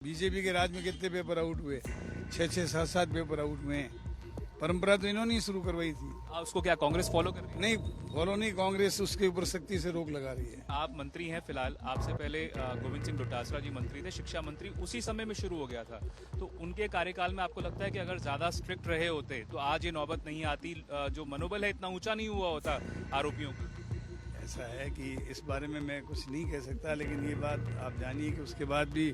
BJP के राज में कितने पेपर आउट हुए? 6-6, 7-7 पेपर आउट हुए हैं। परंपरा तो इन्होंने ही शुरू करवाई थी। उसको क्या कांग्रेस फॉलो कर रही है? नहीं, फॉलो नहीं, कांग्रेस उसके ऊपर सख्ती से रोक लगा रही है। आप मंत्री हैं फिलहाल, आपसे पहले गोविंद सिंह डोटासरा जी मंत्री थे, शिक्षा मंत्री उसी समय में शुरू हो गया था। तो उनके कार्यकाल में आपको लगता है कि अगर ज्यादा स्ट्रिक्ट रहे होते तो आज ये नौबत नहीं आती, जो मनोबल है इतना ऊंचा नहीं हुआ होता आरोपियों का? ऐसा है कि इस बारे में मैं कुछ नहीं कह सकता, लेकिन ये बात आप जानिए कि उसके बाद भी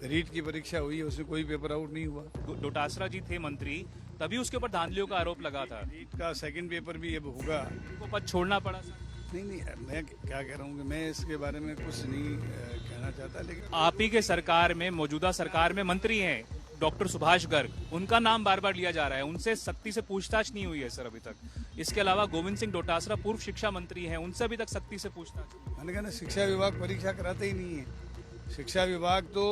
रीट की परीक्षा हुई है, उसमें कोई पेपर आउट नहीं हुआ। डोटासरा जी थे मंत्री, तभी उसके ऊपर धांधलियों का आरोप लगा था। रीट का सेकंड पेपर भी अब होगा। उनको पद छोड़ना पड़ा सर? नहीं, मैं क्या कह रहा हूँ कि मैं इसके बारे में कुछ नहीं कहना चाहता, लेकिन आप ही के सरकार में, मौजूदा सरकार में मंत्री हैं डॉक्टर सुभाष गर्ग, उनका नाम बार बार लिया जा रहा है, उनसे सख्ती से पूछताछ नहीं हुई है सर अभी तक। इसके अलावा गोविंद सिंह डोटासरा पूर्व शिक्षा मंत्री हैं, उनसे अभी तक सख्ती से पूछताछ। मैंने कहा ना, शिक्षा विभाग परीक्षा कराता ही नहीं है। शिक्षा विभाग तो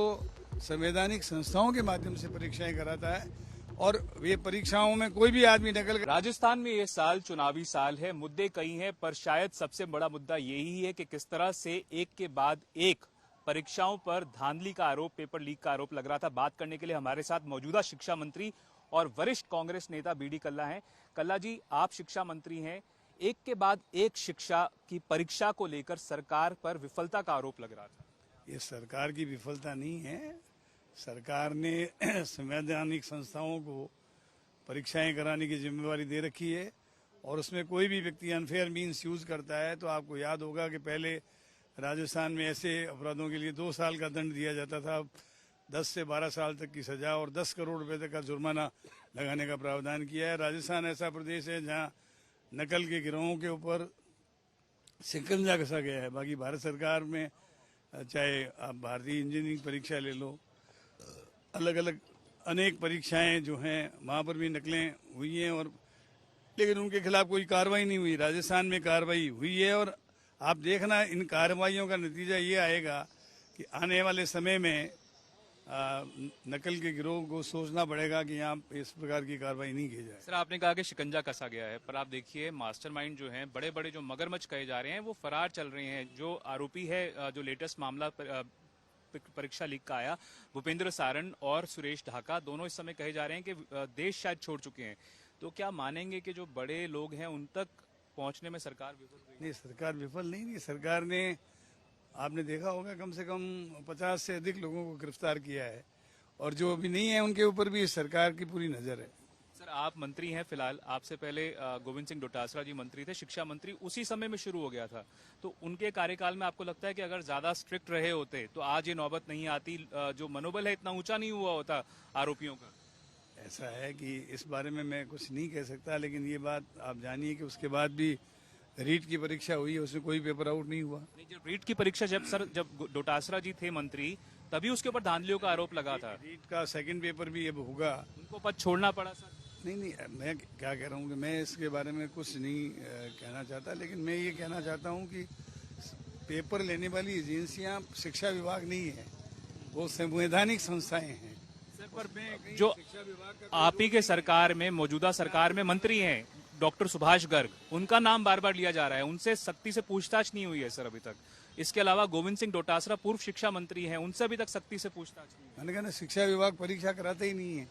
संवैधानिक संस्थाओं के माध्यम से परीक्षाएं कराता है, और ये परीक्षाओं में कोई भी आदमी नकल राजस्थान में ये साल चुनावी साल है, मुद्दे कई हैं, पर शायद सबसे बड़ा मुद्दा यही है कि किस तरह से एक के बाद एक परीक्षाओं पर धांधली का आरोप, पेपर लीक का आरोप लग रहा था। बात करने के लिए हमारे साथ मौजूदा शिक्षा मंत्री और वरिष्ठ कांग्रेस नेता बीडी कल्ला हैं। कल्ला जी, आप शिक्षा मंत्री हैं, एक के बाद एक शिक्षा की परीक्षा को लेकर सरकार पर विफलता का आरोप लग रहा था। ये सरकार की विफलता नहीं है। सरकार ने संवैधानिक संस्थाओं को परीक्षाएं कराने की जिम्मेवारी दे रखी है, और उसमें कोई भी व्यक्ति अनफेयर मीन्स यूज करता है तो आपको याद होगा कि पहले राजस्थान में ऐसे अपराधों के लिए 2 साल का दंड दिया जाता था। 10 से 12 साल तक की सजा और 10 करोड़ रुपए तक का जुर्माना लगाने का प्रावधान किया है। राजस्थान ऐसा प्रदेश है जहां नकल के गिरोहों के ऊपर शिकंजा कसा गया है। बाकी भारत सरकार में चाहे आप भारतीय इंजीनियरिंग परीक्षा ले लो, अलग अलग अनेक परीक्षाएं जो हैं वहाँ पर भी नकलें हुई हैं, और लेकिन उनके खिलाफ कोई कार्रवाई नहीं हुई। राजस्थान में कार्रवाई हुई है, और आप देखना इन कार्रवाइयों का नतीजा ये आएगा कि आने वाले समय में नकल के गिरोह को सोचना पड़ेगा कि यहाँ इस प्रकार की कार्रवाई नहीं की जाए। सर, आपने कहा कि शिकंजा कसा गया है, पर आप देखिए मास्टरमाइंड जो हैं, बड़े बड़े जो मगरमच्छ कहे जा रहे हैं, वो फरार चल रहे हैं। जो आरोपी है, जो लेटेस्ट मामला परीक्षा लीक का आया, भूपेंद्र सारण और सुरेश ढाका, दोनों इस समय कहे जा रहे हैं कि देश शायद छोड़ चुके हैं। तो क्या मानेंगे कि जो बड़े लोग हैं उन तक पहुंचने में सरकार विफल रही? नहीं, सरकार विफल नहीं रही। सरकार ने, आपने देखा होगा, कम से कम 50 से अधिक लोगों को गिरफ्तार किया है, और जो अभी नहीं है उनके ऊपर भी सरकार की पूरी नजर है। सर, आप मंत्री हैं फिलहाल, आपसे पहले गोविंद सिंह डोटासरा जी मंत्री थे, शिक्षा मंत्री उसी समय में शुरू हो गया था। तो उनके कार्यकाल में आपको लगता है कि अगर ज्यादा स्ट्रिक्ट रहे होते तो आज ये नौबत नहीं आती, जो मनोबल है इतना ऊंचा नहीं हुआ होता आरोपियों का? ऐसा है कि इस बारे में मैं कुछ नहीं कह सकता, लेकिन ये बात आप जानिए कि उसके बाद भी रीट की परीक्षा हुई है, उसमें कोई पेपर आउट नहीं हुआ। नहीं, जब रीट की परीक्षा जब डोटासरा जी थे मंत्री, तभी उसके ऊपर धांधलियों का आरोप लगा था। रीट का सेकंड पेपर भी अब होगा। उनको पद छोड़ना पड़ा सर? नहीं, मैं क्या कह रहा हूँ कि मैं इसके बारे में कुछ नहीं कहना चाहता, लेकिन मैं ये कहना चाहता हूँ कि पेपर लेने वाली एजेंसियां शिक्षा विभाग नहीं है, वो संवैधानिक संस्थाएं हैं। पर जो आप ही के सरकार में, मौजूदा सरकार में मंत्री हैं डॉक्टर सुभाष गर्ग, उनका नाम बार बार लिया जा रहा है, उनसे सख्ती से पूछताछ नहीं हुई है सर अभी तक। इसके अलावा गोविंद सिंह डोटासरा पूर्व शिक्षा मंत्री हैं, उनसे अभी तक सख्ती से पूछताछ नहीं हुई। मैंने कहा ना, शिक्षा विभाग परीक्षा कराता ही नहीं है।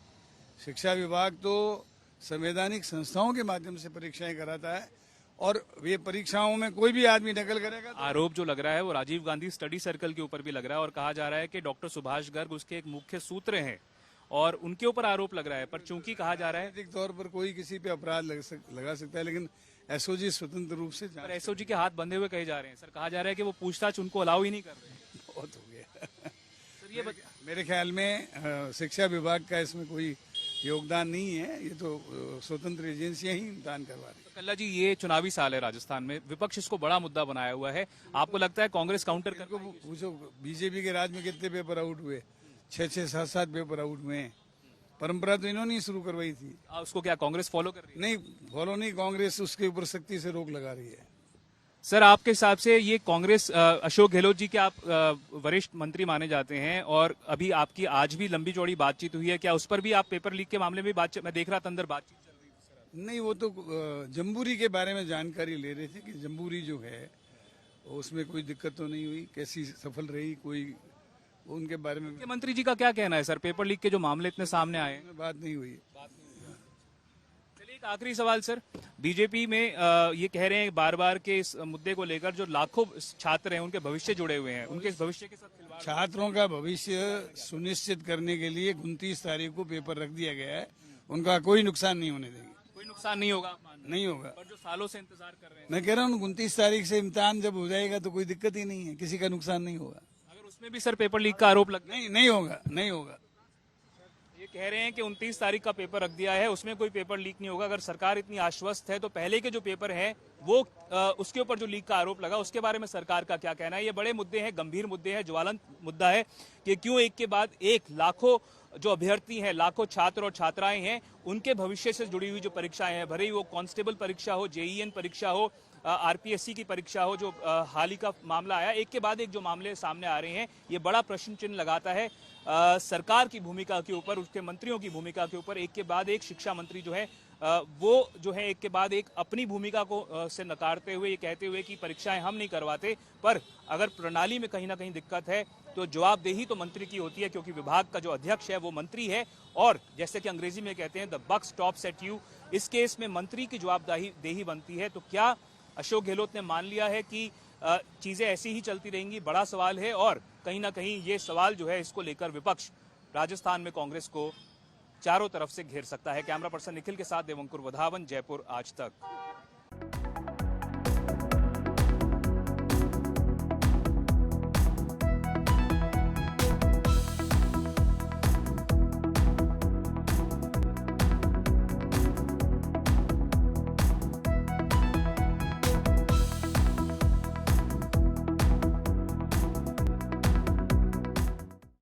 शिक्षा विभाग तो संवैधानिक संस्थाओं के माध्यम से परीक्षाएं कराता है, और ये परीक्षाओं में कोई भी आदमी नकल करेगा तो... आरोप जो लग रहा है वो राजीव गांधी स्टडी सर्कल के ऊपर भी लग रहा है, और कहा जा रहा है कि डॉक्टर सुभाष गर्ग उसके एक मुख्य सूत्र हैं, और उनके ऊपर आरोप लग रहा है। पर चूंकि कहा जा रहा है राजनीतिक तौर पर कोई किसी पे अपराध लगा सकता है, लेकिन एसओजी स्वतंत्र रूप से पर एसओजी के हाथ बंधे हुए कहे जा रहे हैं सर। कहा जा रहा है कि वो पूछताछ उनको अलाउ ही नहीं कर रहे। बहुत हो गया सर, ये मेरे ख्याल में शिक्षा विभाग का इसमें कोई योगदान नहीं है। ये तो स्वतंत्र एजेंसियां ही इम्तिहान करवा रही है। कल्ला जी, ये चुनावी साल है राजस्थान में, विपक्ष इसको बड़ा मुद्दा बनाया हुआ है, आपको लगता है कांग्रेस काउंटर कर? पूछो, बीजेपी के राज में कितने पेपर आउट हुए? 6-6, 7-7 पेपर आउट हुए हैं। परंपरा तो इन्होंने ही शुरू करवाई थी। उसको क्या कांग्रेस फॉलो कर रही है? नहीं, फॉलो नहीं, कांग्रेस उसके ऊपर सख्ती से रोक लगा रही है। सर, आपके हिसाब से ये कांग्रेस, अशोक गहलोत जी के आप वरिष्ठ मंत्री माने जाते हैं, और अभी आपकी आज भी लंबी चौड़ी बातचीत हुई है, क्या उस पर भी आप पेपर लीक के मामले में बातचीत, मैं देख रहा था अंदर बातचीत चल रही थी? नहीं, वो तो जम्बूरी के बारे में जानकारी ले रहे थे कि जम्बूरी जो है उसमें कोई दिक्कत तो नहीं हुई, कैसी सफल रही, कोई वो उनके बारे में मुख्यमंत्री जी का क्या कहना है सर, पेपर लीक के जो मामले इतने सामने आए हैं? बात नहीं हुई। चलिए एक आखिरी सवाल सर, बीजेपी में ये कह रहे हैं बार बार के इस मुद्दे को लेकर जो लाखों छात्र हैं उनके भविष्य जुड़े हुए हैं, उनके इस भविष्य के साथ खिलवाड़। छात्रों का भविष्य सुनिश्चित करने के लिए 29 तारीख को पेपर रख दिया गया है, उनका कोई नुकसान नहीं होने देंगे। कोई नुकसान नहीं होगा आप मान रहे हैं? नहीं होगा। पर जो सालों से इंतजार कर रहे हैं, मैं कह रहा हूँ 29 तारीख से इम्तिहान जब हो जाएगा तो कोई दिक्कत ही नहीं है, किसी का नुकसान नहीं होगा। अगर उसमें भी सर पेपर लीक का आरोप लग, नहीं होगा, नहीं होगा। ये कह रहे हैं कि 29 तारीख का पेपर रख दिया है, उसमें कोई पेपर लीक नहीं होगा। अगर सरकार इतनी आश्वस्त है तो पहले के जो पेपर हैं वो उसके ऊपर जो लीक का आरोप लगा उसके बारे में सरकार का क्या कहना है? ये बड़े मुद्दे हैं, गंभीर मुद्दे हैं, ज्वलंत मुद्दा है कि क्यों एक के बाद एक लाखों जो अभ्यर्थी हैं, लाखों छात्र और छात्राएं हैं, उनके भविष्य से जुड़ी हुई जो परीक्षाएं हैं, भले ही वो कांस्टेबल परीक्षा हो, जेईएन परीक्षा हो, आरपीएससी की परीक्षा हो, जो हाल ही का मामला आया, एक के बाद एक जो मामले सामने आ रहे हैं, ये बड़ा प्रश्न चिन्ह लगाता है सरकार की भूमिका के ऊपर, उसके मंत्रियों की भूमिका के ऊपर। एक के बाद एक शिक्षा मंत्री जो है वो जो है एक के बाद एक अपनी भूमिका को से नकारते हुए ये कहते हुए कि परीक्षाएं हम नहीं करवाते, पर अगर प्रणाली में कहीं ना कहीं दिक्कत है तो जवाबदेही तो मंत्री की होती है, क्योंकि विभाग का जो अध्यक्ष है वो मंत्री है और जैसे कि अंग्रेजी में कहते हैं the buck stops at you. इस केस में मंत्री की जवाबदेही बनती है। तो क्या अशोक गहलोत ने मान लिया है कि चीजें ऐसी ही चलती रहेंगी? बड़ा सवाल है और कहीं ना कहीं ये सवाल जो है इसको लेकर विपक्ष राजस्थान में कांग्रेस को चारों तरफ से घेर सकता है। कैमरा पर्सन निखिल के साथ देवंकुर वधावन, जयपुर आज तक।